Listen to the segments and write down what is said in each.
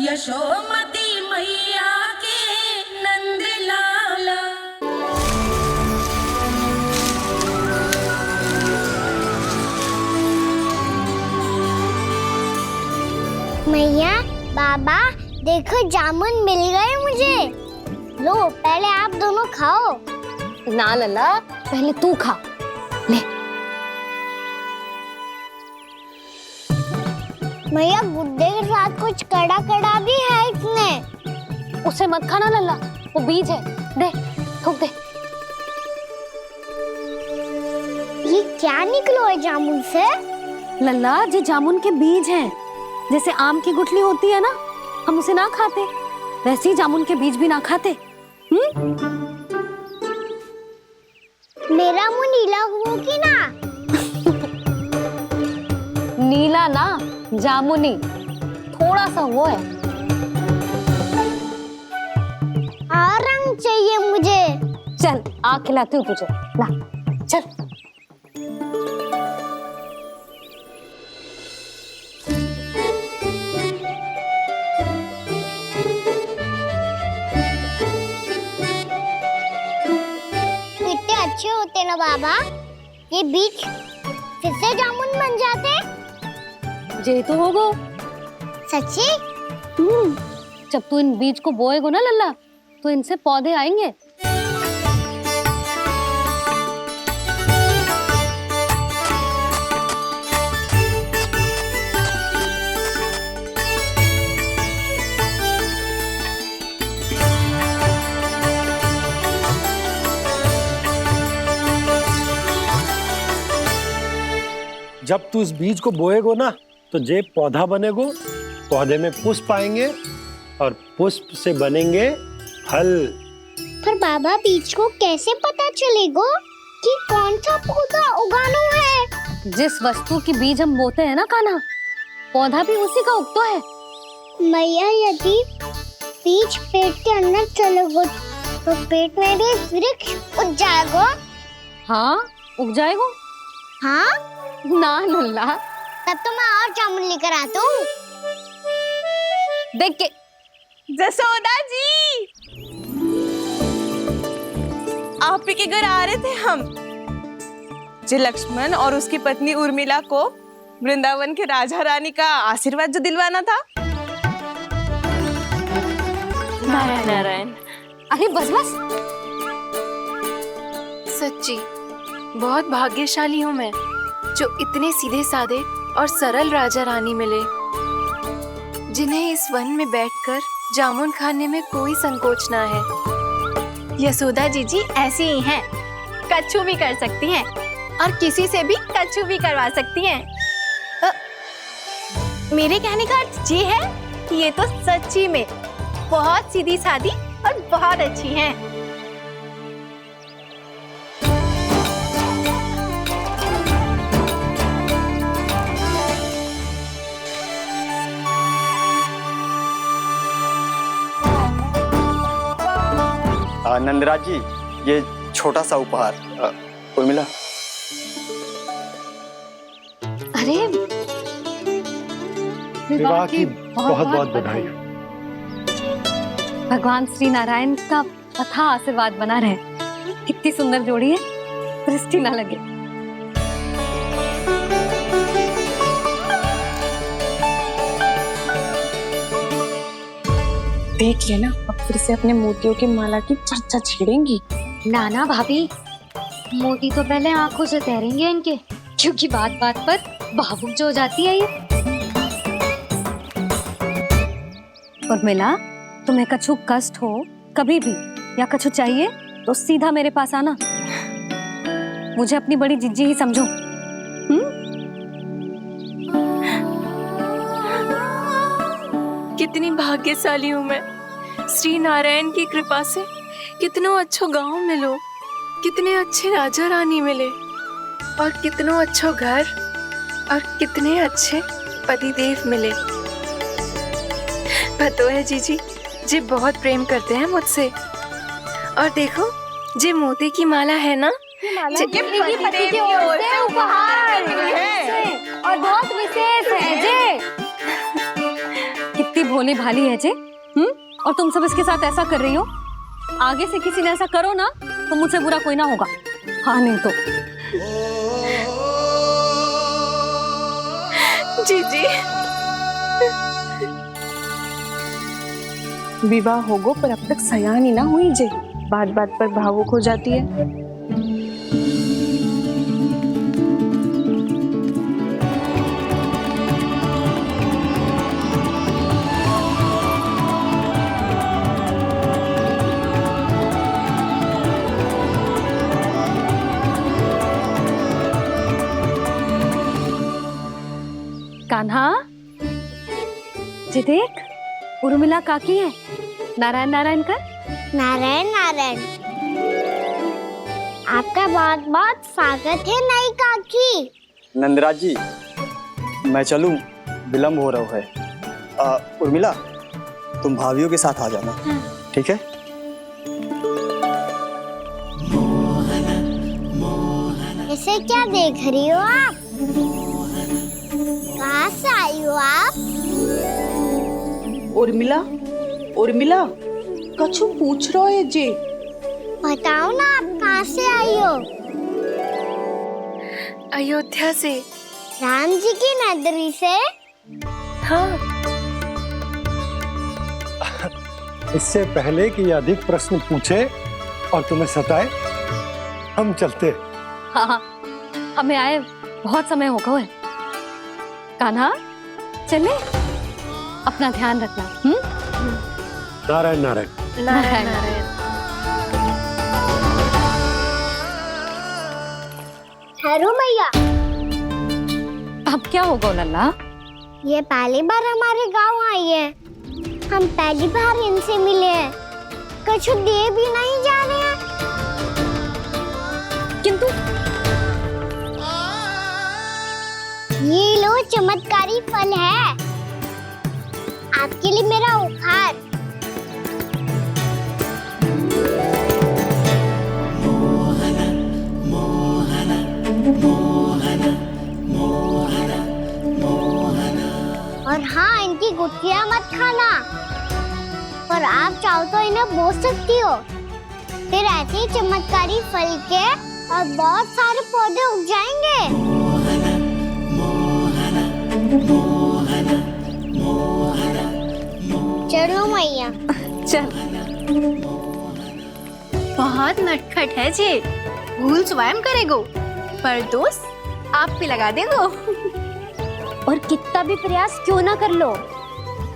यशोमती मैया के नंद लाला। मैया, बाबा, देखो जामुन मिल गए मुझे। लो, पहले आप दोनों खाओ। ना लल्ला, पहले तू खा ले। मैया, गुड्डे के साथ कुछ कड़ा कड़ा भी है इसमें। उसे मत खाना लल्ला, वो बीज है। दे, थूक दे। ये क्या निकलो है जामुन से? लल्ला, ये जामुन के बीज हैं। जैसे आम की गुठली होती है ना, हम उसे ना खाते, वैसे ही जामुन के बीज भी ना खाते। मेरा मुंह नीला हुआ कि ना? नीला ना, जामुनी, थोड़ा सा वो है। और रंग चाहिए मुझे। चल, आ खिलाती हूँ तुझे, ला, चल। कितने अच्छे होते ना बाबा, ये बीज फिर से जामुन बन जाते। जे तो होगो। सच्ची? जब तू इन बीज को बोएगो ना लल्ला, तो इनसे पौधे आएंगे। जब तू इस बीज को बोएगो ना, तो जे पौधा बनेगो, पौधे में पुष्प आएंगे और पुष्प से बनेंगे फल। पर बाबा, बीज को कैसे पता चलेगा कि कौन सा पौधा उगाना है? जिस वस्तु की बीज हम बोते हैं ना कान्हा, पौधा भी उसी का उगता है। मैया, यदि बीज पेट के अंदर चलेगा तो पेट में भी वृक्ष उग जाएगा। हाँ, उग जाएगा। हाँ? ना लल्ला, तब तो मैं और जामुन लेकर आता हूँ। देख के। जसोदा जी, आप ही के घर आ रहे थे हम। जो लक्ष्मण और उसकी पत्नी उर्मिला को वृंदावन के राजा रानी का आशीर्वाद जो दिलवाना था। नारायण नारायण। अरे बस बस। सच्ची बहुत भाग्यशाली हूँ मैं, जो इतने सीधे साधे और सरल राजा रानी मिले, जिन्हें इस वन में बैठकर जामुन खाने में कोई संकोच ना है। यशोदा जी ऐसी ही हैं, कच्छू भी कर सकती हैं और किसी से भी कच्छू भी करवा सकती हैं। मेरे कहने का अर्थ ये है कि ये तो सच्ची में बहुत सीधी सादी और बहुत अच्छी हैं। नंदराज जी, ये छोटा सा उपहार। उर्मिला। अरे विवाह की बहुत बहुत बधाई। भगवान श्री नारायण का अथाह आशीर्वाद बना रहे। कितनी सुंदर जोड़ी है, दृष्टि ना लगे। देख लेना, अब फिर से अपने मोतियों की माला की चर्चा छेड़ेंगी। नाना भाभी, मोती तो पहले आंखों से तैरेंगे इनके, क्योंकि बात बात पर भावुक जो हो जाती है ये। उर्मिला, तुम्हें कछु कष्ट हो कभी भी या कछु चाहिए तो सीधा मेरे पास आना। मुझे अपनी बड़ी जिज्जी ही समझो। कितनी भाग्यशाली हूँ मैं, श्री नारायण की कृपा से कितनों अच्छो गांव मिलो, कितने अच्छे राजा रानी मिले, और कितनों अच्छो घर और कितने अच्छे पतिदेव मिले। पतो है जीजी, जी बहुत प्रेम करते हैं मुझसे। और देखो, जी मोती की माला है ना, ये पति की ओर से उपहार है और बहुत विशेष है जे। कितनी भोली भाली है जे, और तुम सब इसके साथ ऐसा कर रही हो। आगे से किसी ने ऐसा करो ना तो मुझसे बुरा कोई ना होगा। हाँ नहीं तो। जीजी विवाह होगो पर अब तक सयान ही ना हुई जे, बात बात पर भावुक हो जाती है। कान्हा जी देख, उर्मिला काकी है। नारायण नारायण कर। नारायण नारायण। आपका बहुत बहुत स्वागत है नई काकी। नंदराज जी, मैं चलूं, विलम्ब हो रहा है। उर्मिला, तुम भाभियों के साथ आ जाना, ठीक है? इसे क्या देख रही हो आप? कहाँ से आई हो आप? उर्मिला, उर्मिला, कछु पूछ रहा है जी। बताओ ना, आप कहाँ से आई हो? अयोध्या से। राम जी की नगरी से? हाँ। इससे पहले कि ये अधिक प्रश्न पूछे और तुम्हें सताए, हम चलते। हाँ, हमें आए बहुत समय हो गया है। कान्हा चले, अपना ध्यान रखना। नारायण नारायण। नारायण नारायण। ठहरो मैया। अब क्या होगा लल्ला? ये पहली बार हमारे गांव आई है, हम पहली बार इनसे मिले हैं, कुछ दे भी नहीं जा रहे हैं। किंतु ये लो, चमत्कारी फल है आपके लिए, मेरा उपहार। और हाँ, इनकी गुठलियां मत खाना, पर आप चाहो तो इन्हें बो सकती हो, फिर ऐसे ही चमत्कारी फल के और बहुत सारे पौधे उग जाएंगे। चलो मैया। चल। बहुत नटखट है जी, भूल स्वयं करेगो, पर दोस्त आप पे लगा देगो। और कितना भी प्रयास क्यों ना कर लो,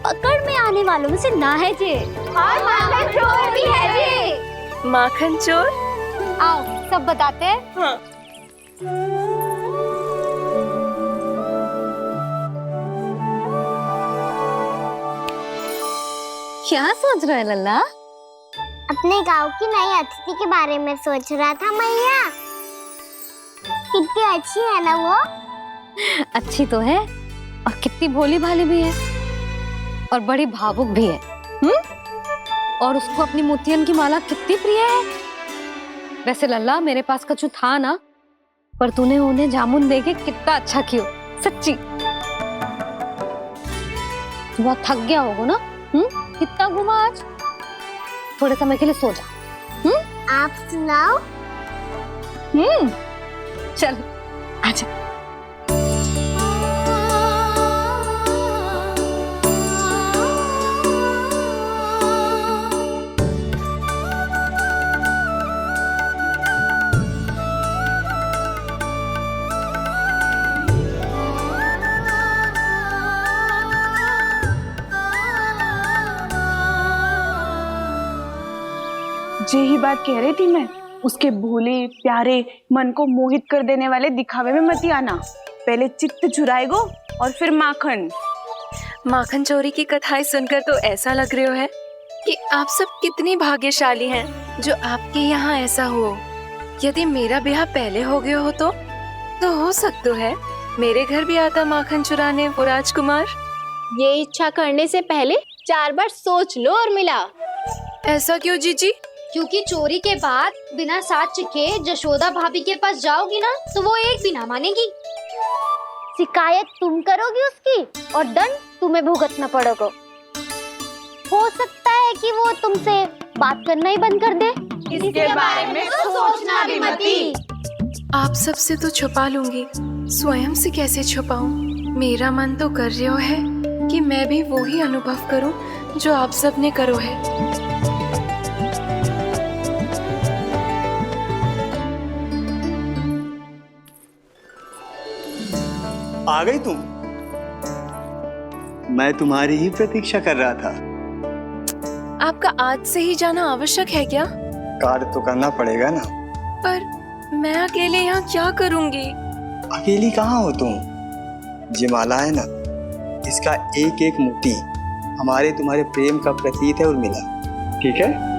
पकड़ में आने वालों में से ना है जे। और माखन चोर भी है जी। माखन चोर? आओ सब बताते हैं। हाँ। क्या सोच रहे हैं लल्ला? अपने गांव की नई अतिथि के बारे में सोच रहा था मैया। कितनी अच्छी है ना वो? अच्छी तो है, और कितनी भोली भाली भी है, और बड़ी भावुक भी है। और उसको अपनी मोतियन की माला कितनी प्रिय है। वैसे लल्ला, मेरे पास कछु था ना, पर तूने उन्हें जामुन देके कितना अच्छा किया, सच्ची। बहुत थक गया होगा ना? कितना घुमा आज, थोड़े समय के लिए सो जा। आप सुनाओ। चल आजा। यही बात कह रही थी मैं, उसके भोले प्यारे मन को मोहित कर देने वाले दिखावे में मत आना। पहले चित्त चुराएगो और फिर माखन। माखन चोरी की कथाएं सुनकर तो ऐसा लग रहा है कि आप सब कितनी भाग्यशाली हैं जो आपके यहाँ ऐसा हो। यदि मेरा ब्याह पहले हो गया हो तो हो सकता है मेरे घर भी आता माखन चुराने वो राजकुमार। ये इच्छा करने से पहले 4 बार सोच लो उर्मिला। ऐसा क्यों जीजी? क्योंकि चोरी के बाद बिना साथ चिखे जशोदा भाभी के पास जाओगी ना तो वो एक भी ना मानेगी। शिकायत तुम करोगी उसकी और दंड तुम्हें भुगतना पड़ेगा। है कि वो तुमसे बात करना ही बंद कर दे? इसके बारे में तो सोचना भी मत ही। आप सबसे तो छुपा लूंगी, स्वयं से कैसे छुपाऊं? मेरा मन तो कर रहा है कि मैं भी वो ही अनुभव करूं जो आप सब ने करो है। आ गई तुम? मैं तुम्हारी ही प्रतीक्षा कर रहा था। आपका आज से ही जाना आवश्यक है क्या? कार्य तो करना पड़ेगा ना। पर मैं अकेले यहाँ क्या करूंगी? अकेली कहाँ हो तुम? ये माला है ना, इसका एक एक मोती हमारे तुम्हारे प्रेम का प्रतीक है उर्मिला, ठीक है?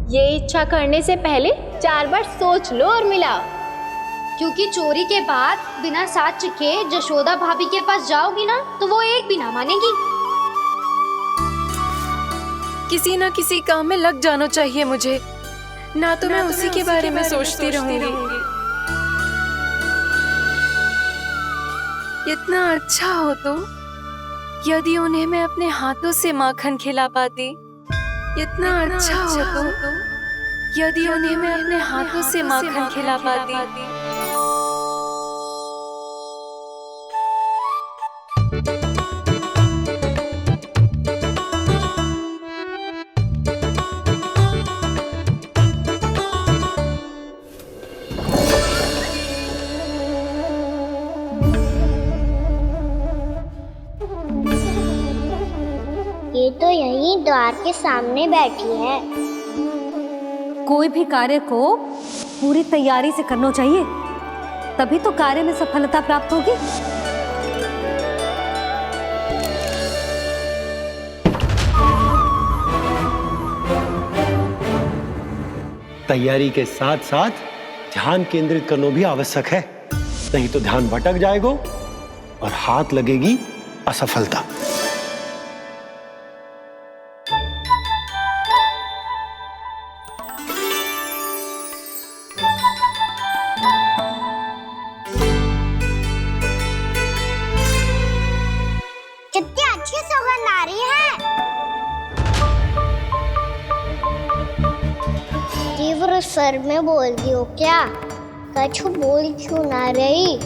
ये इच्छा करने से पहले 4 बार सोच लो उर्मिला। क्योंकि चोरी के बाद बिना साथ चखे जशोदा भाभी के पास जाओगी ना तो वो एक भी ना मानेगी। किसी ना किसी काम में लग जाना चाहिए मुझे, ना तो मैं उसी के बारे में सोचती रहूंगी। इतना अच्छा हो तो यदि उन्हें मैं अपने हाथों से माखन खिला पाती। इतना अच्छा हो तो यदि उन्हें मैं अपने हाथों से माखन खिला पाती। ये तो यहीं द्वार के सामने बैठी है। कोई भी कार्य को पूरी तैयारी से करना चाहिए, तभी तो कार्य में सफलता प्राप्त होगी। तैयारी के साथ साथ ध्यान केंद्रित करना भी आवश्यक है, नहीं तो ध्यान भटक जाएगा और हाथ लगेगी असफलता। कितनी अच्छी सुगंध आ रही है। तीव्र स्वर में बोलती हो क्या? कछु बोल क्यों ना रही?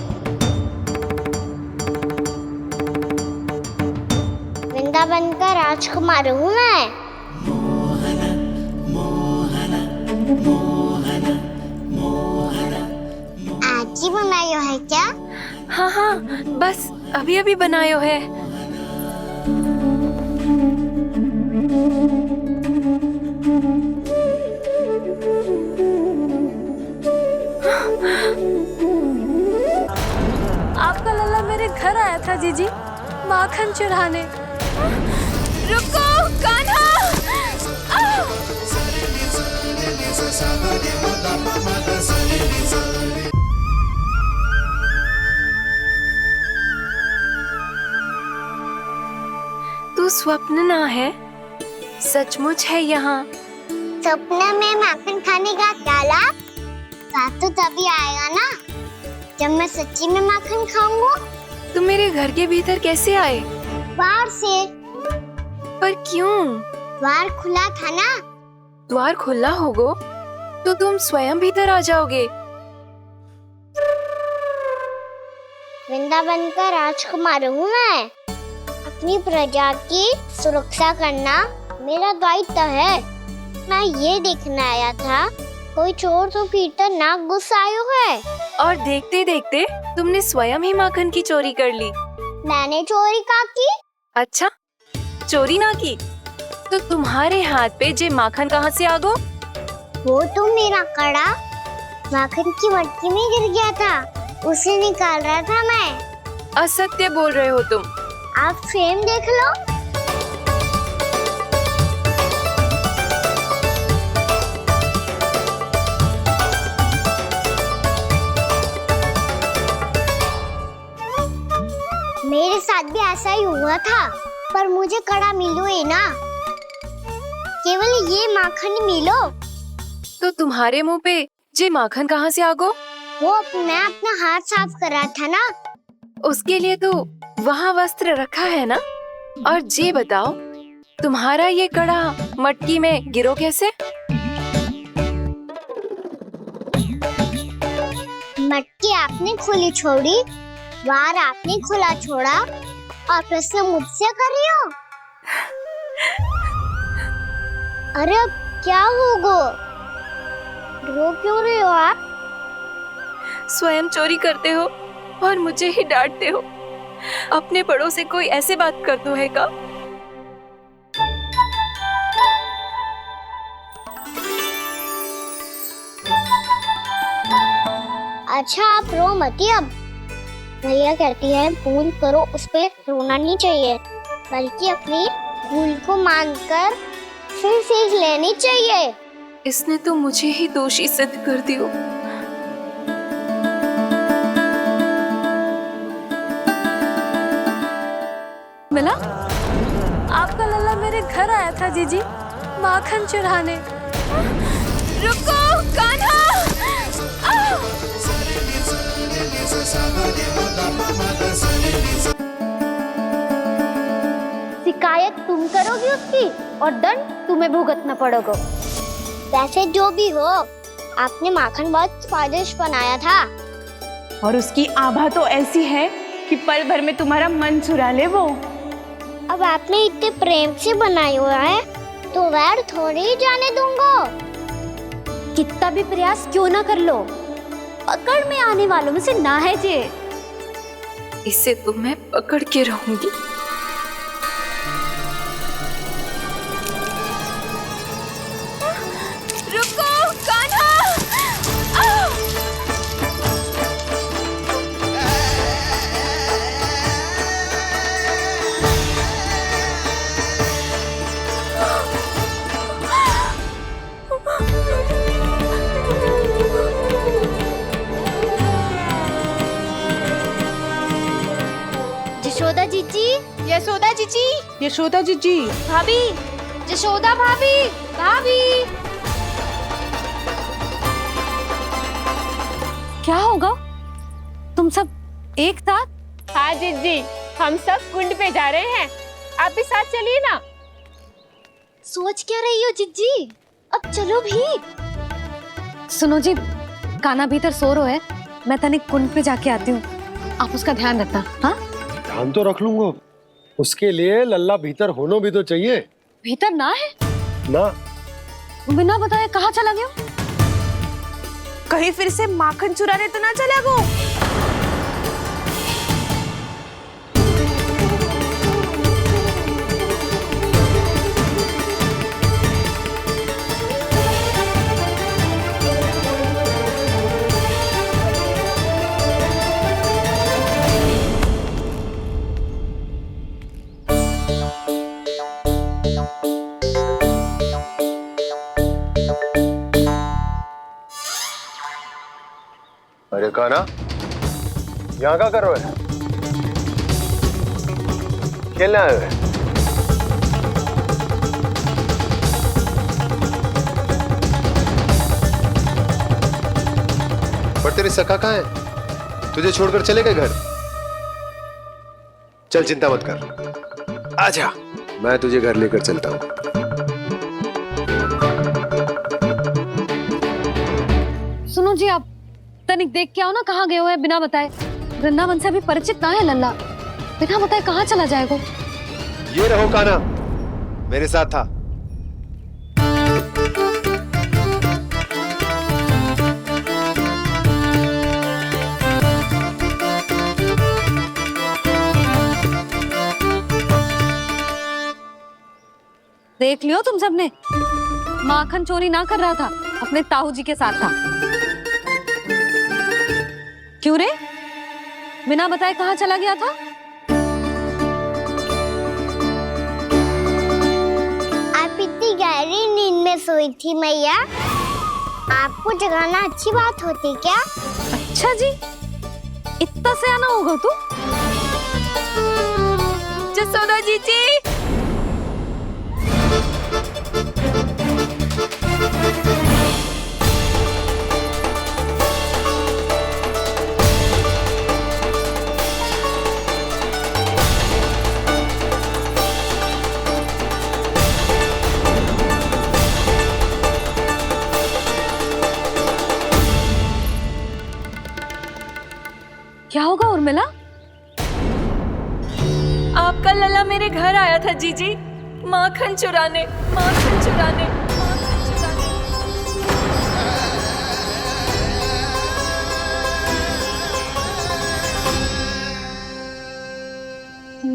वृंदावन का राजकुमार हूँ मैं। आज ही बनायो है क्या? हाँ हाँ, बस अभी अभी बनायो है। आपका लल्ला मेरे घर आया था जीजी, माखन चढ़ाने। रुको कान्हा! तू स्वप्न ना है, सचमुच है यहाँ। सपने में माखन खाने का क्या लाभ? स्वाद तो तभी आएगा ना जब मैं सच्ची में माखन खाऊंगा। तुम मेरे घर के भीतर कैसे आए? बाहर से। पर क्यों? द्वार खुला था ना। द्वार खुला होगा तो तुम स्वयं भीतर आ जाओगे। वृंदावन का राजकुमार हूँ मैं। अपनी प्रजा की सुरक्षा करना मेरा दायित्व है। मैं ये देखने आया था कोई चोर तो भीतर ना घुस आयो है। और देखते देखते तुमने स्वयं ही माखन की चोरी कर ली। मैंने चोरी का की? अच्छा, चोरी ना की तो तुम्हारे हाथ पे जे माखन कहाँ से आ गो? वो तो मेरा कड़ा माखन की मटकी में गिर गया था, उसे निकाल रहा था मैं। असत्य बोल रहे हो तुम। आप स्वयं देख लो। मेरे साथ भी ऐसा ही हुआ था, पर मुझे कड़ा मिलो है ना। केवल ये माखन मिलो। तो तुम्हारे मुंह पे जे माखन कहाँ से आ गो? वो मैं अपना हाथ साफ कर रहा था ना। उसके लिए तो वहाँ वस्त्र रखा है ना। और जे बताओ, तुम्हारा ये कड़ा मटकी में गिरो कैसे? मटकी आपने खुली छोड़ी, द्वार आपने खुला छोड़ा और प्रश्न मुझसे कर रही हो? अरे अब क्या होगा? रो क्यों रहे हो आप? स्वयं चोरी करते हो और मुझे ही डांटते हो। अपने बड़ों से कोई ऐसे बात कर दो है का? अच्छा आप रो मती। अब भैया कहती है भूल करो, उस पे रोना नहीं चाहिए, बल्कि अपनी भूल को मानकर फिर सीख लेनी चाहिए। इसने तो मुझे ही दोषी सिद्ध कर दियो। मिला? आपका लल्ला मेरे घर आया था जीजी, माखन चुराने। रुको कान्हा! शिकायत तुम करोगी उसकी और दंड तुम्हें भुगतना पड़ेगा। वैसे जो भी हो, आपने माखन बहुत स्वादिष्ट बनाया था। और उसकी आभा तो ऐसी है कि पल भर में तुम्हारा मन चुरा ले वो। अब आपने इतने प्रेम से बनाया हुआ है तो वैर थोड़ी ही जाने दूंगा। कितना भी प्रयास क्यों ना कर लो, पकड़ में आने वालों में से ना है जे। इसे तो मैं पकड़ के रहूंगी। रुको कान्हा! यशोदा जीजी, यशोदा जीजी, यशोदा जीजी, भाभी, यशोदा भाभी, भाभी। क्या होगा? तुम सब एक साथ? हाँ जीजी, हम सब कुंड पे जा रहे हैं, आप भी साथ चलिए ना। सोच क्या रही हो जीजी? अब चलो भी। सुनो जी, कान्हा भीतर सो रहा है, मैं तनिक कुंड पे जाके आती हूँ, आप उसका ध्यान रखना। हाँ, ध्यान तो रख लूंगा, उसके लिए लल्ला भीतर होना भी तो चाहिए। भीतर ना है ना? बिना बताए कहाँ चला गया? कहीं फिर से माखन चुराने तो ना चला गो। अरे कान्हा, यहाँ क्या कर रहे हो? खेलने आए हुए? पर तेरे सखा कहाँ है? तुझे छोड़कर चले गए घर? चल चिंता मत कर, आजा, मैं तुझे घर लेकर चलता हूँ। सुनो जी, आप तनिक देख के आओ ना, कहाँ गए हुए हैं बिना बताए। वृंदावन से अभी परिचित ना है लल्ला, बिना बताए कहाँ चला जाएगा? ये रहो कान्हा, मेरे साथ था। देख लियो तुम सबने, माखन चोरी ना कर रहा था, अपने ताऊ जी के साथ था। क्यों रे, बिना बताए कहाँ चला गया था? आप इतनी गहरी नींद में सोई थी मैया, आपको जगाना अच्छी बात होती क्या? अच्छा जी, इतना सयाना होगा तू? यशोदा जीजी, क्या होगा उर्मिला? आपका लला मेरे घर आया था जीजी, माखन चुराने, माखन चुराने, माखन चुराने।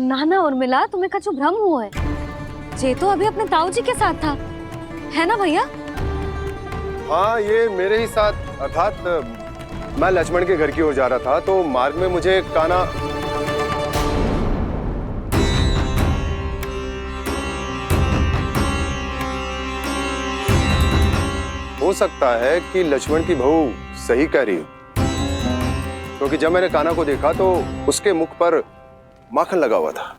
ना ना उर्मिला, तुम्हें कछु भ्रम हुआ है। जे तो अभी अपने ताऊ जी के साथ था, है ना भैया? हाँ, ये मेरे ही साथ, अर्थात मैं लक्ष्मण के घर की ओर जा रहा था तो मार्ग में मुझे कान्हा। हो सकता है कि लक्ष्मण की बहू सही कह रही हो, क्योंकि जब मैंने कान्हा को देखा तो उसके मुख पर माखन लगा हुआ था।